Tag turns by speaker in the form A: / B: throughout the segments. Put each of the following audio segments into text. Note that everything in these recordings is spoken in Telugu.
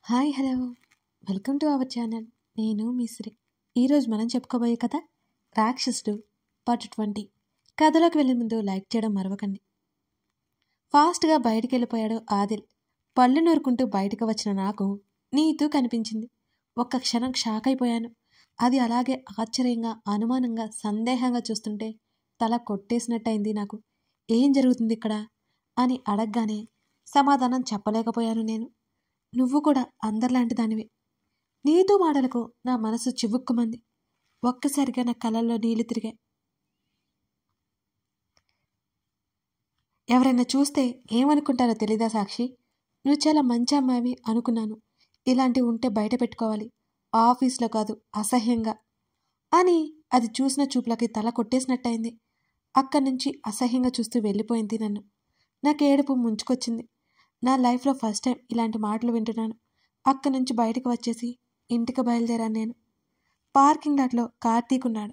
A: Hi hello welcome to our channel. నేను మీ శ్రీ. ఈరోజు మనం చెప్పుకోబోయే కథ రాక్షసుడు పార్ట్ 20. కథలోకి వెళ్ళే ముందు లైక్ చేయడం మరవకండి. ఫాస్ట్గా బయటికి వెళ్ళిపోయాడు ఆదిల్. పళ్ళు నూరుకుంటూ బయటకు వచ్చిన నాకు నీతూ కనిపించింది. ఒక్క క్షణం షాక్ అయిపోయాను. అది అలాగే ఆశ్చర్యంగా, అనుమానంగా, సందేహంగా చూస్తుంటే తల కొట్టేసినట్టయింది నాకు. ఏం జరుగుతుంది ఇక్కడ అని అడగగానే సమాధానం చెప్పలేకపోయాను నేను. నువ్వు కూడా అందరిలాంటి దానివే. నీతో మాటలకు నా మనసు చివుక్కుమంది. ఒక్కసారిగా నా కళ్ళల్లో నీళ్లు తిరిగాయి. ఎవరైనా చూస్తే ఏమనుకుంటారో తెలీదా సాక్షి? నువ్వు చాలా మంచి అమ్మాయివి అనుకున్నాను. ఇలాంటివి ఉంటే బయట పెట్టుకోవాలి, ఆఫీస్లో కాదు, అసహ్యంగా అని అది చూసిన చూపులకి తల కొట్టేసినట్టయింది. అక్కడి నుంచి అసహ్యంగా చూస్తూ వెళ్ళిపోయింది నన్ను. నాకు ఏడుపు ముంచుకొచ్చింది. నా లైఫ్లో ఫస్ట్ టైం ఇలాంటి మాటలు వింటున్నాను. అక్కడి నుంచి బయటకు వచ్చేసి ఇంటికి బయలుదేరాను నేను. పార్కింగ్ లాట్లో కార్తీక్ ఉన్నాడు.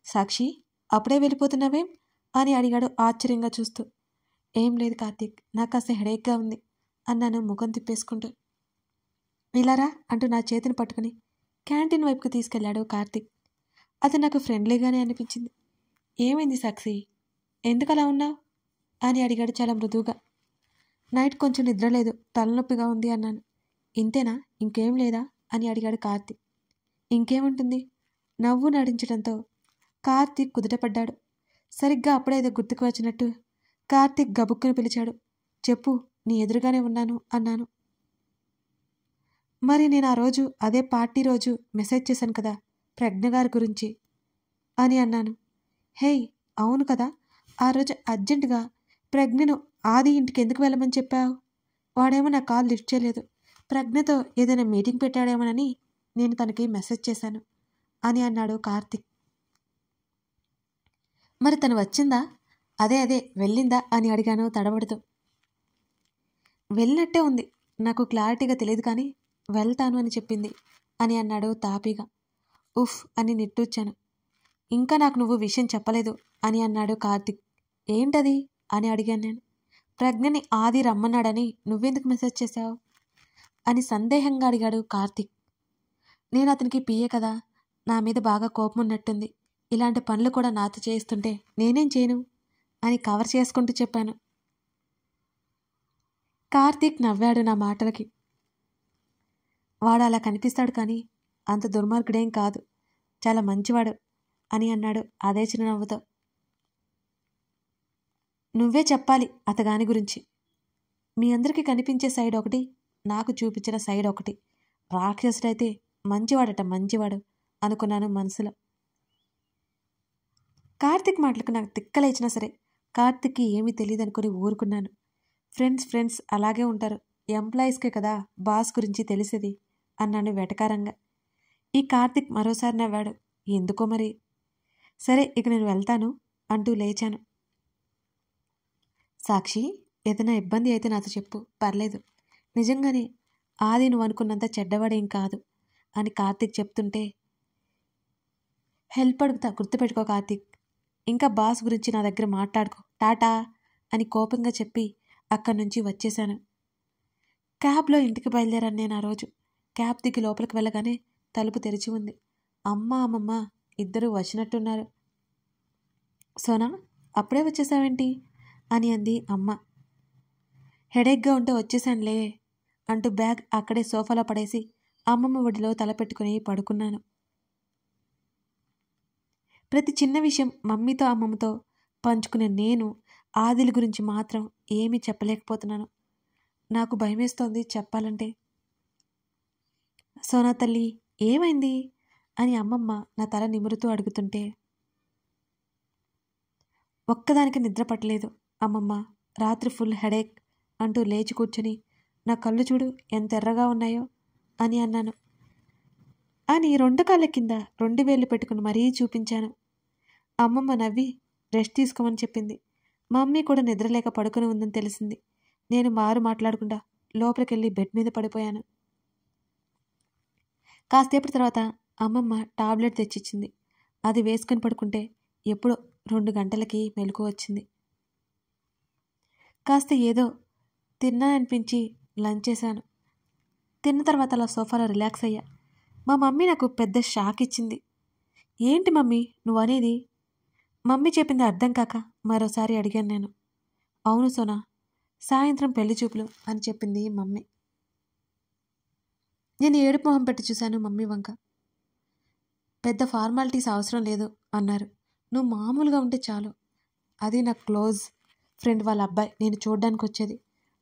A: సాక్షి, అప్పుడే వెళ్ళిపోతున్నావేం అని అడిగాడు ఆశ్చర్యంగా చూస్తూ. ఏం లేదు కార్తీక్, నాకు కాస్త హెడేక్గా ఉంది అన్నాను ముఖం తిప్పేసుకుంటూ. ఇలారా అంటూ నా చేతిని పట్టుకుని క్యాంటీన్ వైపుకి తీసుకెళ్లాడు కార్తీక్. అది నాకు ఫ్రెండ్లీగానే అనిపించింది. ఏమైంది సాక్షి, ఎందుకలా ఉన్నావు అని అడిగాడు చాలా మృదువుగా. నైట్ కొంచెం నిద్రలేదు, తలనొప్పిగా ఉంది అన్నాను. ఇంతేనా, ఇంకేం లేదా అని అడిగాడు కార్తీక్. ఇంకేముంటుంది? నవ్వు నడించడంతో కార్తీక్ కుదుటపడ్డాడు. సరిగ్గా అప్పుడేదో గుర్తుకు వచ్చినట్టు కార్తీక్ గబుక్కుని పిలిచాడు. చెప్పు, నీ ఎదురుగానే ఉన్నాను అన్నాను. మరి నేను ఆ రోజు అదే పార్టీ రోజు మెసేజ్ చేశాను కదా, ప్రజ్ఞ గారి గురించి అని అన్నాను. హేయ్, అవును కదా, ఆ రోజు అర్జెంటుగా ప్రజ్ఞను ఆది ఇంటికి ఎందుకు వెళ్ళమని చెప్పావు? వాడేమో నా కాల్ లిఫ్ట్ చేయలేదు. ప్రజ్ఞతో ఏదైనా మీటింగ్ పెట్టాడేమోనని నేను తనకి మెసేజ్ చేశాను అని అన్నాడు కార్తీక్. మరి తను వచ్చిందా? అదే వెళ్ళిందా అని అడిగాను తడబడుతూ. వెళ్ళినట్టే ఉంది, నాకు క్లారిటీగా తెలియదు కానీ వెళ్తాను అని చెప్పింది అని అన్నాడు తాపీగా. ఉఫ్ అని నిట్టూర్చాను. ఇంకా నాకు నువ్వు విషయం చెప్పలేదు అని అన్నాడు కార్తీక్. ఏంటది అని అడిగాను నేను. ప్రజ్ఞని ఆది రమ్మన్నాడని నువ్వెందుకు మెసేజ్ చేశావు అని సందేహంగా అడిగాడు కార్తీక్. నేను అతనికి పిఏ కదా, నా మీద బాగా కోపం ఉన్నట్టుంది. ఇలాంటి పనులు కూడా నాతో చేయిస్తుంటే నేనేం చేయను అని కవర్ చేసుకుంటూ చెప్పాను. కార్తీక్ నవ్వాడు నా మాటలకి. వాడు అలా కనిపిస్తాడు కానీ అంత దుర్మార్గుడేం కాదు, చాలా మంచివాడు అని అన్నాడు అదే చిరునవ్వుతో. నువ్వే చెప్పాలి అతగాని గురించి. మీ అందరికీ కనిపించే సైడ్ ఒకటి, నాకు చూపించిన సైడ్ ఒకటి. రాక్షసుడైతే మంచివాడట, మంచివాడు అనుకున్నాను మనసులో. కార్తీక్ మాటలకు నాకు తిక్కలేచినా సరే కార్తీక్కి ఏమీ తెలియదు అనుకుని ఊరుకున్నాను. ఫ్రెండ్స్ అలాగే ఉంటారు, ఎంప్లాయీస్కే కదా బాస్ గురించి తెలిసేది అన్నాను వెటకారంగా. ఈ కార్తీక్ మరోసారి నవ్వాడు. ఎందుకో మరి. సరే, ఇక నేను వెళ్తాను అంటూ లేచాను. సాక్షి, ఏదైనా ఇబ్బంది అయితే నాతో చెప్పు, పర్లేదు. నిజంగానే ఆది నువ్వు అనుకున్నంత చెడ్డవాడేం కాదు అని కార్తీక్ చెప్తుంటే, హెల్ప్ అడుగుతా, గుర్తుపెట్టుకో కార్తీక్. ఇంకా బాస్ గురించి నా దగ్గర మాట్లాడుకో, టాటా అని కోపంగా చెప్పి అక్కడి నుంచి వచ్చేశాను. క్యాబ్లో ఇంటికి బయలుదేరాను నేను ఆ రోజు. క్యాబ్ దిగి లోపలికి వెళ్ళగానే తలుపు తెరిచి ఉంది. అమ్మమ్మ ఇద్దరూ వచ్చినట్టున్నారు. సోనా, అప్పుడే వచ్చేసావేంటి అని అంది అమ్మ. హెడేక్గా ఉంటే వచ్చేసానులే అంటూ బ్యాగ్ అక్కడే సోఫాలో పడేసి అమ్మమ్మ ఒడిలో తలపెట్టుకుని పడుకున్నాను. ప్రతి చిన్న విషయం మమ్మీతో అమ్మమ్మతో పంచుకునే నేను ఆదిల్ గురించి మాత్రం ఏమీ చెప్పలేకపోతున్నాను. నాకు భయమేస్తోంది చెప్పాలంటే. సోనా తల్లి, ఏమైంది అని అమ్మమ్మ నా తల నిమురుతూ అడుగుతుంటే, ఒక్కదానికి నిద్ర పట్టలేదు అమ్మమ్మ, రాత్రి ఫుల్ హెడేక్ అంటూ లేచి కూర్చొని నా కళ్ళు చూడు ఎంత ఎర్రగా ఉన్నాయో అని అన్నాను. అని 2 కాళ్ళ కింద 2 వేళ్ళు పెట్టుకుని మరీ చూపించాను. అమ్మమ్మ నవ్వి రెస్ట్ తీసుకోమని చెప్పింది. మమ్మీ కూడా నిద్రలేక పడుకుని ఉందని తెలిసింది. నేను మాట్లాడకుండా లోపలికెళ్ళి బెడ్ మీద పడిపోయాను. కాసేపటి తర్వాత అమ్మమ్మ టాబ్లెట్ తెచ్చిచ్చింది. అది వేసుకొని పడుకుంటే ఎప్పుడో 2 గంటలకి మెలకు వచ్చింది. కాస్త ఏదో తిన్నాననిపించి లంచ్ చేశాను. తిన్న తర్వాత అలా సోఫాలో రిలాక్స్ అయ్యా. మా మమ్మీ నాకు పెద్ద షాక్ ఇచ్చింది. ఏంటి మమ్మీ నువ్వు అనేది? మమ్మీ చెప్పింది అర్థం కాక మరోసారి అడిగాను నేను. అవును సోనా, సాయంత్రం పెళ్లి చూపులు అని చెప్పింది మమ్మీ. నేను ఏడుపు మొహం పెట్టి చూశాను మమ్మీ వంక. పెద్ద ఫార్మాలిటీస్ అవసరం లేదు అన్నారు. నువ్వు మామూలుగా ఉంటే చాలు. అది నా క్లోజ్ ఫ్రెండ్ వాళ్ళ అబ్బాయి నేను చూడ్డానికి వచ్చేది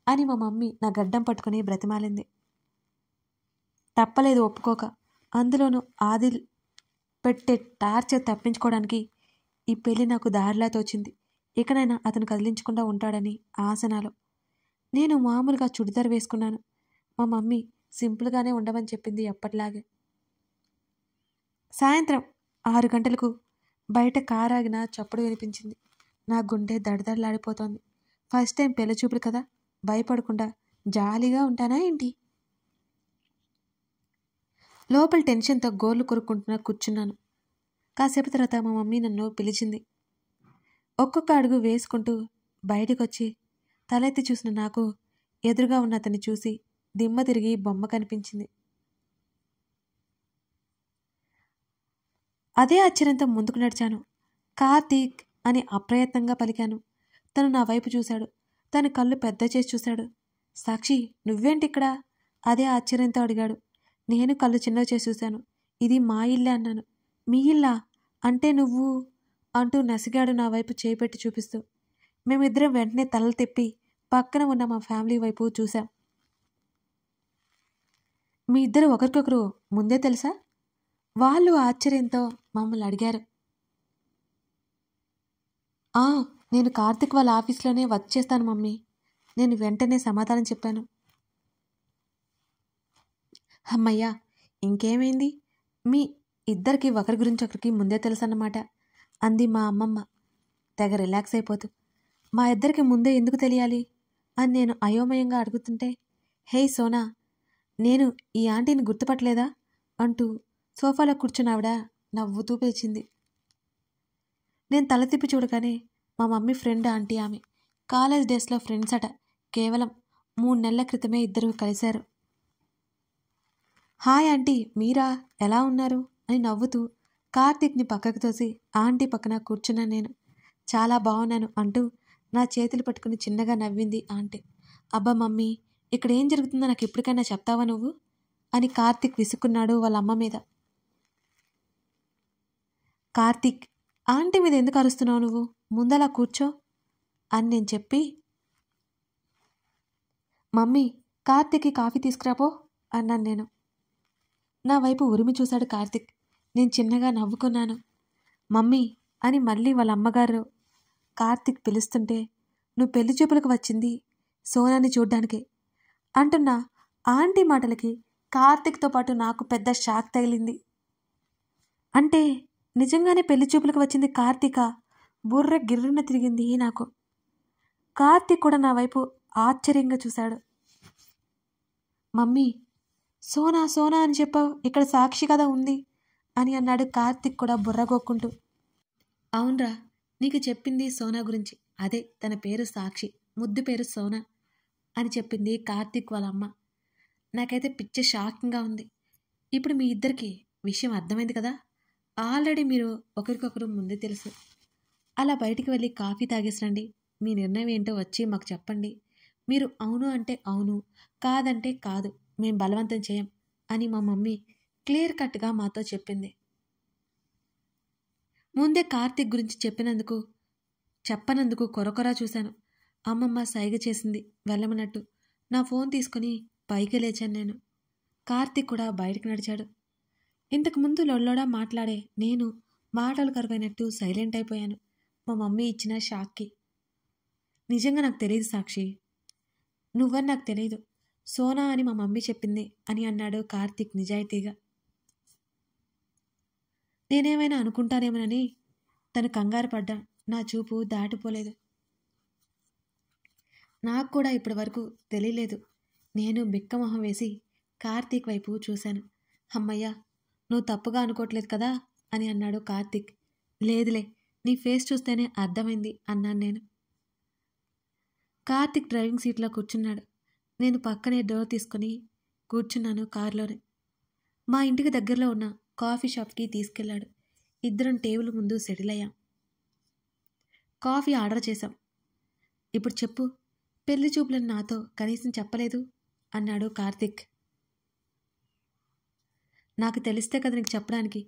A: అని మా మమ్మీ నా గడ్డం పట్టుకుని బ్రతిమాలింది. తప్పలేదు ఒప్పుకోక. అందులోనూ ఆదిల్ పెట్టే టార్చర్ తప్పించుకోవడానికి ఈ పెళ్లి నాకు దారిలా తోచింది. ఇకనైనా అతను కదిలించకుండా ఉంటాడని ఆసనాలు. నేను మామూలుగా చుడిదార్ వేసుకున్నాను. మా మమ్మీ సింపుల్గానే ఉండమని చెప్పింది ఎప్పటిలాగే. సాయంత్రం 6 గంటలకు బయట కారాగిన చప్పుడు వినిపించింది. నా గుండె దడదడలాడిపోతోంది. ఫస్ట్ టైం పెళ్లి చూపులు కదా, భయపడకుండా జాలీగా ఉంటానా ఏంటి? లోపల టెన్షన్తో గోర్లు కొరుక్కుంటున్నా కూర్చున్నాను. కాసేపు తర్వాత మా మమ్మీ నన్ను పిలిచింది. ఒక్కొక్క అడుగు వేసుకుంటూ బయటకొచ్చి తలెత్తి చూసిన నాకు ఎదురుగా ఉన్న అతన్ని చూసి దిమ్మ తిరిగి బొమ్మ కనిపించింది. అదే ఆశ్చర్యంతో ముందుకు నడిచాను. కార్తీక్ అని అప్రయత్నంగా పలికాను. తను నా వైపు చూశాడు. తన కళ్ళు పెద్ద చేసి చూశాడు. సాక్షి, నువ్వేంటిక్కడ? అదే ఆశ్చర్యంతో అడిగాడు. నేను కళ్ళు చిన్నవి చేసి చూశాను. ఇది మా ఇల్లే అన్నాను. మీ ఇల్లా? అంటే నువ్వు అంటూ నసిగాడు నా వైపు చేపెట్టి చూపిస్తూ. మేమిద్దరం వెంటనే తలలు తిప్పి పక్కన ఉన్న మా ఫ్యామిలీ వైపు చూశాం. మీ ఇద్దరు ఒకరికొకరు ముందే తెలుసా? వాళ్ళు ఆశ్చర్యంతో మమ్మల్ని అడిగారు. నేను కార్తిక్ వాళ్ళ ఆఫీస్లోనే వర్క్ చేస్తాను మమ్మీ. నేను వెంటనే సమాధానం చెప్పాను. అమ్మయ్యా, ఇంకేమైంది? మీ ఇద్దరికి ఒకరి గురించి ఒకరికి ముందే తెలుసన్నమాట అంది మా అమ్మమ్మ తెగ రిలాక్స్ అయిపోతూ. మా ఇద్దరికి ముందే ఎందుకు తెలియాలి అని నేను అయోమయంగా అడుగుతుంటే, హే సోనా, నేను ఈ ఆంటీని గుర్తుపట్టలేదా అంటూ సోఫాలో కూర్చున్న ఆవిడ నవ్వుతూ పిలిచింది. నేను తల తిప్పి చూడగానే మా మమ్మీ ఫ్రెండ్ ఆంటీ ఆమె. కాలేజ్ డేస్లో ఫ్రెండ్స్ అట. కేవలం 3 నెలల క్రితమే ఇద్దరు కలిశారు. హాయ్ ఆంటీ, మీరా? ఎలా ఉన్నారు అని నవ్వుతూ కార్తీక్ని పక్కకు తోసి ఆంటీ పక్కన కూర్చున్నాను నేను. చాలా బాగున్నాను అంటూ నా చేతులు పట్టుకుని చిన్నగా నవ్వింది ఆంటీ. అబ్బా మమ్మీ, ఇక్కడ ఏం జరుగుతుందో నాకు ఎప్పటికైనా చెప్తావా నువ్వు అని కార్తీక్ విసుక్కున్నాడు వాళ్ళ అమ్మ మీద. కార్తీక్, ఆంటీ మీద ఎందుకు అరుస్తున్నావు నువ్వు? ముందలా కూర్చో అని నేను చెప్పి, మమ్మీ కార్తీక్కి కాఫీ తీసుకురాపో అన్నాను నేను. నా వైపు ఉరిమి చూశాడు కార్తీక్. నేను చిన్నగా నవ్వుకున్నాను. మమ్మీ అని మళ్ళీ వాళ్ళ అమ్మగారు కార్తీక్ పిలుస్తుంటే, నువ్వు పెళ్లి చూపులకు వచ్చింది సోనాని చూడ్డానికి అంటున్నా ఆంటీ మాటలకి కార్తీక్తో పాటు నాకు పెద్ద షాక్ తగిలింది. అంటే నిజంగానే పెళ్లి చూపులకు వచ్చింది కార్తీకా? బుర్ర గిర్రున తిరిగింది నాకు. కార్తీక్ కూడా నా వైపు ఆశ్చర్యంగా చూశాడు. మమ్మీ, సోనా సోనా అని చెప్పావు, ఇక్కడ సాక్షి కదా ఉంది అని అన్నాడు కార్తీక్ కూడా బుర్రగొక్కుంటూ. అవునరా, నీకు చెప్పింది సోనా గురించి. అదే తన పేరు సాక్షి, ముద్దు పేరు సోనా అని చెప్పింది కార్తీక్ వాళ్ళ అమ్మ. నాకైతే పిచ్చ షాకింగ్గా ఉంది. ఇప్పుడు మీ ఇద్దరికి విషయం అర్థమైంది కదా. ఆల్రెడీ మీరు ఒకరికొకరు ముందే తెలుసు. అలా బయటికి వెళ్ళి కాఫీ తాగేసరండి. మీ నిర్ణయం ఏంటో వచ్చి మాకు చెప్పండి. మీరు అవును అంటే అవును, కాదంటే కాదు, మేం బలవంతం చేయం అని మా మమ్మీ క్లియర్ కట్గా మాతో చెప్పింది. ముందే కార్తీక్ గురించి చెప్పనందుకు కొరకొరా చూశాను. అమ్మమ్మ సైగ చేసింది వెళ్ళమన్నట్టు. నా ఫోన్ తీసుకుని పైకి లేచాను నేను. కార్తీక్ కూడా బయటకు నడిచాడు. ఇంతకుముందు లొల్లోడా మాట్లాడే నేను మాటలు కరువైనట్టు సైలెంట్ అయిపోయాను మా మమ్మీ ఇచ్చిన షాక్కి. నిజంగా నాకు తెలియదు సాక్షి, నువ్వని నాకు తెలియదు, సోనా అని మా మమ్మీ చెప్పింది అని అన్నాడు కార్తీక్ నిజాయితీగా. నేనేమైనా అనుకుంటానేమోనని తను కంగారు పడ్డా. నా చూపు దాటిపోలేదు. నాకు కూడా ఇప్పటి వరకు తెలియలేదు. నేను బిక్కమొహం వేసి కార్తీక్ వైపు చూశాను. అమ్మయ్యా, నువ్వు తప్పుగా అనుకోవట్లేదు కదా అని అన్నాడు కార్తీక్. లేదులే, నీ ఫేస్ చూస్తేనే అర్థమైంది అన్నాను నేను. కార్తీక్ డ్రైవింగ్ సీట్లో కూర్చున్నాడు. నేను పక్కనే డోర్ తీసుకుని కూర్చున్నాను కారులోనే. మా ఇంటికి దగ్గరలో ఉన్న కాఫీ షాప్కి తీసుకెళ్లాడు. ఇద్దరం టేబుల్ ముందు సెటిల్ అయ్యాం. కాఫీ ఆర్డర్ చేశాం. ఇప్పుడు చెప్పు, పెళ్లి చూపులని నాతో కనీసం చెప్పలేదు అన్నాడు కార్తిక్. నాకు తెలిస్తే కదా నీకు చెప్పడానికి.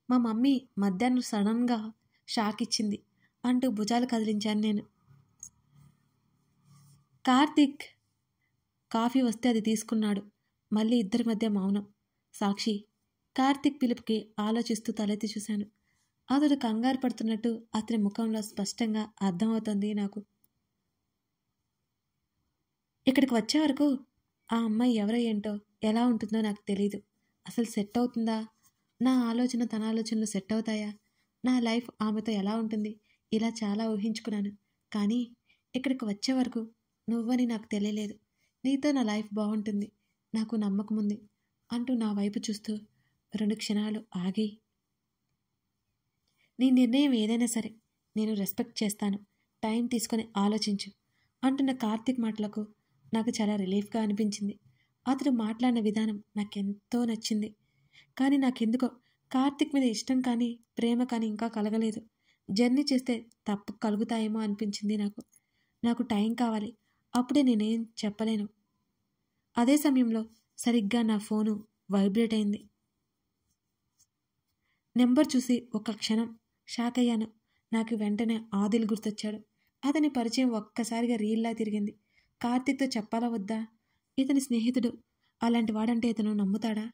A: మా మమ్మీ మధ్యాహ్నం సడన్గా షాక్ ఇచ్చింది అంటూ భుజాలు కదిలించాను నేను. కార్తిక్ కాఫీ వస్తే అది తీసుకున్నాడు. మళ్ళీ ఇద్దరి మధ్య మౌనం. సాక్షి, కార్తిక్ పిలుపుకి ఆలోచిస్తూ తలెత్తి చూశాను. అతడు కంగారు పడుతున్నట్టు అతని ముఖంలో స్పష్టంగా అర్థమవుతుంది నాకు. ఇక్కడికి వచ్చే వరకు ఆ అమ్మాయి ఎవరో ఏంటో ఎలా ఉంటుందో నాకు తెలీదు. అసలు సెట్ అవుతుందా? నా ఆలోచన తన ఆలోచనలు సెట్ అవుతాయా? నా లైఫ్ ఆమెతో ఎలా ఉంటుంది? ఇలా చాలా ఊహించుకున్నాను. కానీ ఇక్కడికి వచ్చే వరకు నువ్వని నాకు తెలియలేదు. నీతో నా లైఫ్ బాగుంటుంది, నాకు నమ్మకం ఉంది అంటూ నా వైపు చూస్తూ 2 క్షణాలు ఆగి, నీ నిర్ణయం ఏదైనా సరే నేను రెస్పెక్ట్ చేస్తాను, టైం తీసుకొని ఆలోచించు అంటున్న కార్తిక్ మాటలకు నాకు చాలా రిలీఫ్గా అనిపించింది. అతడు మాట్లాడిన విధానం నాకెంతో నచ్చింది. కానీ నాకెందుకో కార్తిక్ మీద ఇష్టం కానీ ప్రేమ కానీ ఇంకా కలగలేదు. జర్నీ చేస్తే తప్పు కలుగుతాయేమో అనిపించింది నాకు టైం కావాలి. అప్పుడే నేనేం చెప్పలేను. అదే సమయంలో సరిగ్గా నా ఫోను వైబ్రేట్ అయింది. నెంబర్ చూసి ఒక్క క్షణం షాక్ అయ్యాను. నాకు వెంటనే ఆదిల్ గుర్తొచ్చాడు. అతని పరిచయం ఒక్కసారిగా రీల్లా తిరిగింది. కార్తిక్తో చెప్పాలా వద్దా? ఇతని స్నేహితుడు, అలాంటి వాడంటే ఇతను నమ్ముతాడా?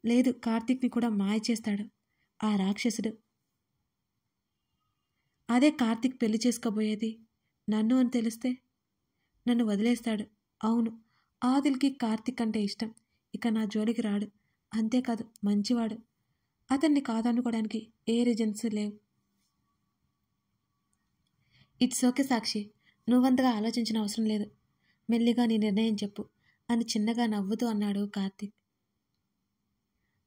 A: లేదు, కార్తిక్ని కూడా మాయ చేస్తాడు ఆ రాక్షసుడు. అదే కార్తిక్ పెళ్లి చేసుకోబోయేది నన్ను అని తెలిస్తే నన్ను వదిలేస్తాడు. అవును, ఆదిల్కి కార్తిక్ అంటే ఇష్టం. ఇక నా జోలికి రాడు. అంతేకాదు, మంచివాడు. అతన్ని కాదనుకోవడానికి ఏ రీజన్స్ లేవు. ఇట్స్ ఓకే సాక్షి, నువ్వంతగా ఆలోచించిన అవసరం లేదు. మెల్లిగా నీ నిర్ణయం చెప్పు అని చిన్నగా నవ్వుతూ అన్నాడు కార్తిక్.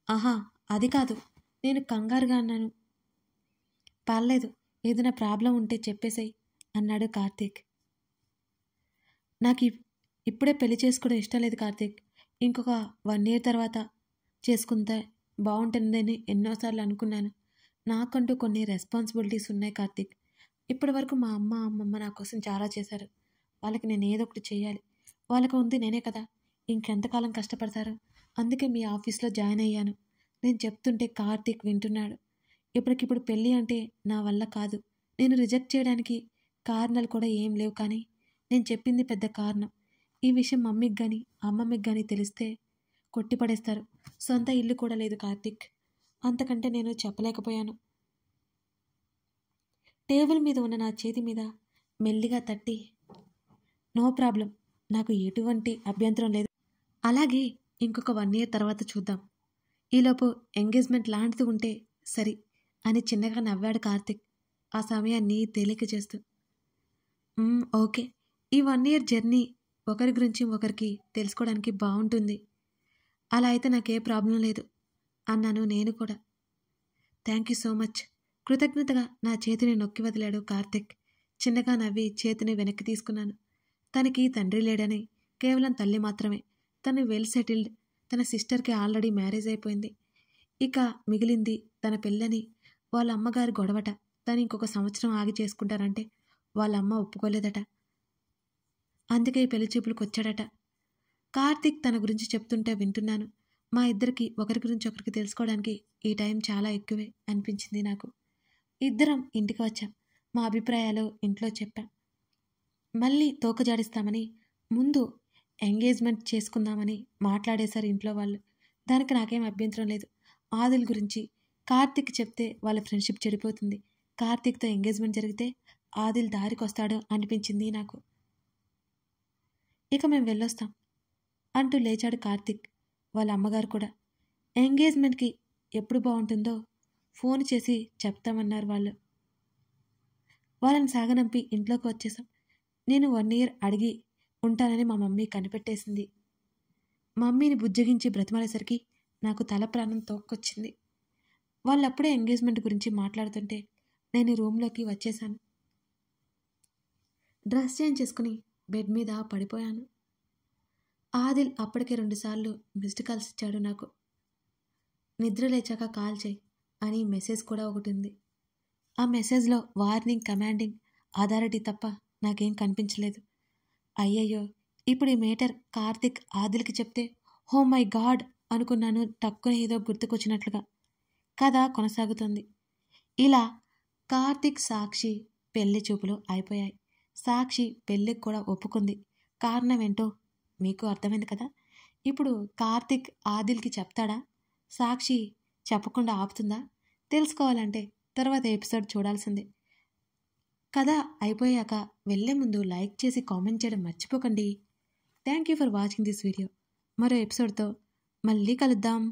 A: ఆహా, అది కాదు, నేను కంగారుగా అన్నాను. పర్లేదు, ఏదైనా ప్రాబ్లం ఉంటే చెప్పేసేయ్ అన్నాడు కార్తిక్. నాకు ఇప్పుడే పెళ్లి చేసుకోవడం ఇష్టం లేదు కార్తిక్. ఇంకొక 1 year తర్వాత చేసుకుంటే బాగుంటుందని ఎన్నోసార్లు అనుకున్నాను. నాకంటూ కొన్ని రెస్పాన్సిబిలిటీస్ ఉన్నాయి కార్తిక్. ఇప్పటి వరకు మా అమ్మమ్మ నా కోసం చాలా చేశారు. వాళ్ళకి నేను ఏదో ఒకటి చేయాలి. వాళ్ళకు ఉంది నేనే కదా, ఇంకెంతకాలం కష్టపడతారు? అందుకే మీ ఆఫీస్లో జాయిన్ అయ్యాను. నేను చెప్తుంటే కార్తిక్ వింటున్నాడు. ఇప్పటికిప్పుడు పెళ్ళి అంటే నా వల్ల కాదు. నేను రిజెక్ట్ చేయడానికి కారణాలు కూడా ఏం లేవు. కానీ నేను చెప్పింది పెద్ద కారణం. ఈ విషయం మమ్మీకి కానీ అమ్మమ్మకి కానీ తెలిస్తే కొట్టిపడేస్తారు. సొంత ఇల్లు కూడా లేదు కార్తిక్. అంతకంటే నేను చెప్పలేకపోయాను. టేబుల్ మీద ఉన్న నా చేతి మీద మెల్లిగా తట్టి, నో ప్రాబ్లం, నాకు ఎటువంటి అభ్యంతరం లేదు. అలాగే ఇంకొక 1 year తర్వాత చూద్దాం. ఈలోపు ఎంగేజ్మెంట్ లాంటిది ఉంటే సరి అని చిన్నగా నవ్వాడు కార్తిక్ ఆ సమయాన్ని తేలిక చేస్తూ. ఓకే, ఈ 1 year జర్నీ ఒకరి గురించి ఒకరికి తెలుసుకోవడానికి బాగుంటుంది. అలా అయితే నాకే ప్రాబ్లం లేదు అన్నాను నేను కూడా. Thank you so much. కృతజ్ఞతగా నా చేతిని నొక్కి వదిలాడు కార్తిక్. చిన్నగా నవ్వి చేతిని వెనక్కి తీసుకున్నాను. తనకి తండ్రి లేడని, కేవలం తల్లి మాత్రమే. తను వెల్ సెటిల్డ్. తన సిస్టర్కి ఆల్రెడీ మ్యారేజ్ అయిపోయింది. ఇక మిగిలింది తన పెళ్ళని. వాళ్ళ అమ్మగారి గొడవట. తను ఇంకొక సంవత్సరం ఆగి చేసుకుంటారంటే వాళ్ళ అమ్మ ఒప్పుకోలేదట. అందుకే పెళ్లి చూపులకు వచ్చాడట. కార్తిక్ తన గురించి చెప్తుంటే వింటున్నాను. మా ఇద్దరికి ఒకరి గురించి ఒకరికి తెలుసుకోవడానికి ఈ టైం చాలా ఎక్కువే అనిపించింది నాకు. ఇద్దరం ఇంటికి వచ్చాం. మా అభిప్రాయాలు ఇంట్లో చెప్పాం. మళ్ళీ తోకజాడిస్తామని, ముందు ఎంగేజ్మెంట్ చేసుకుందామని మాట్లాడేశారు ఇంట్లో వాళ్ళు. దానికి నాకేం అభ్యంతరం లేదు. ఆదిల్ గురించి కార్తిక్ చెప్తే వాళ్ళ ఫ్రెండ్షిప్ చెడిపోతుంది. కార్తిక్తో ఎంగేజ్మెంట్ జరిగితే ఆదిల్ దారికి వస్తాడు అనిపించింది నాకు. ఇక మేము వెళ్ళొస్తాం అంటూ లేచాడు కార్తిక్. వాళ్ళ అమ్మగారు కూడా ఎంగేజ్మెంట్కి ఎప్పుడు బాగుంటుందో ఫోన్ చేసి చెప్తామన్నారు వాళ్ళు. వాళ్ళని సాగనంపి ఇంట్లోకి వచ్చేసాం. నేను 1 year అడిగి ఉంటానని మా మమ్మీ కనిపెట్టేసింది. మమ్మీని బుజ్జగించి బ్రతిమాలేసరికి నాకు తల ప్రాణం తోక్కొచ్చింది. వాళ్ళప్పుడే ఎంగేజ్మెంట్ గురించి మాట్లాడుతుంటే నేను రూమ్లోకి వచ్చేశాను. డ్రెస్ చేంజ్ చేసుకుని బెడ్ మీద పడిపోయాను. ఆదిల్ అప్పటికే 2 సార్లు మిస్డ్ కాల్స్ ఇచ్చాడు నాకు. నిద్ర లేచాక కాల్ చేయి అని మెసేజ్ కూడా ఒకటి ఉంది. ఆ మెసేజ్లో వార్నింగ్, కమాండింగ్, అథారిటీ తప్ప నాకేం కనిపించలేదు. అయ్యయ్యో, ఇప్పుడు ఈ మేటర్ కార్తిక్ ఆదిల్కి చెప్తే హో మై గాడ్ అనుకున్నాను టక్కున ఏదో గుర్తుకొచ్చినట్లుగా. కథ కొనసాగుతుంది. ఇలా కార్తిక్ సాక్షి పెళ్లి చూపులు అయిపోయాయి. సాక్షి పెళ్ళికి కూడా ఒప్పుకుంది. కారణం ఏంటో మీకు అర్థమైంది కదా. ఇప్పుడు కార్తిక్ ఆదిల్కి చెప్తాడా? సాక్షి చెప్పకుండా ఆపుతుందా? తెలుసుకోవాలంటే తర్వాత ఎపిసోడ్ చూడాల్సిందే. కథ అయిపోయాక వెళ్ళే ముందు లైక్ చేసి కామెంట్ చేయడం మర్చిపోకండి. Thank you for watching this video. మరో ఎపిసోడ్తో మళ్ళీ కలుద్దాం.